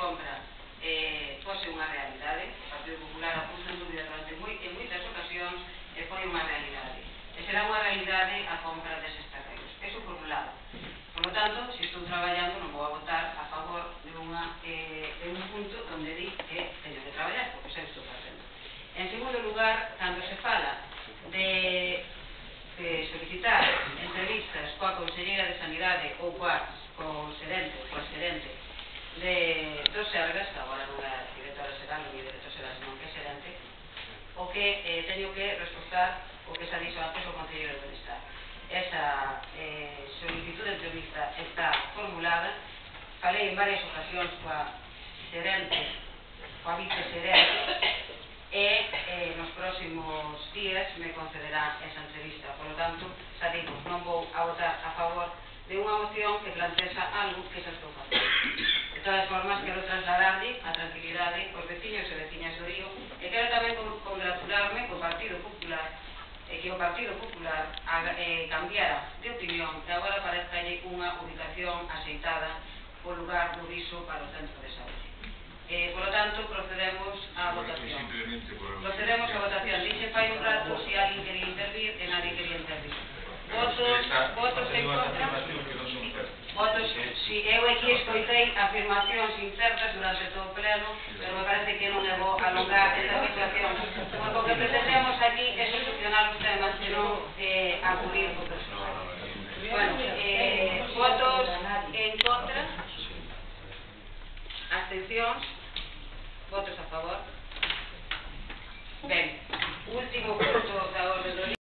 compra fose unha realidade. O Partido Popular a puso en dúbida en moitas ocasións e foi unha realidade. E será unha realidade a compra deses terrenos. Eso por un lado. Por lo tanto, se estou traballando, non vou a votar a favor de un punto onde di que teño que traballar, porque xa estou facendo. En segundo lugar, cando se fala de solicitar entrevistas coa Conselleira de Sanidade ou coa xerente do Sergas, que agora non é directora xeral, non é director xeral, senón que é xerente, o que teño que reforzar o que xa dixo antes o Conselleiro de Benestar. Esa solicitud de entrevista está formulada. Falei en varias ocasións coa xerente, coa vice-xerente, e nos próximos días me concederá esa entrevista. Por lo tanto, xa digo, non vou a votar a favor de unha moción que plantexa algo que xa estou facendo. De todas formas, quero trasladarlle a tranquilidade aos veciños e veciñas do Río, e quero tamén congratularme co Partido Popular, que o Partido Popular cambiara de opinión e agora parezcalle unha ubicación axeitada o lugar do Viso para o centro de saúde. Por lo tanto, procedemos a votación. Dixe fai un rato se alguén quería intervir e nadie quería intervir. Votos en contra. Si eu aquí escoitei afirmacións incertas durante todo o pleno, pero me parece que non é bo alongar esta situación, porque o que pretendemos aquí é solucionar os temas e non acudir o persoal. Bueno, votos en contra, abstencións, votos a favor. Ben, último punto da orde do día.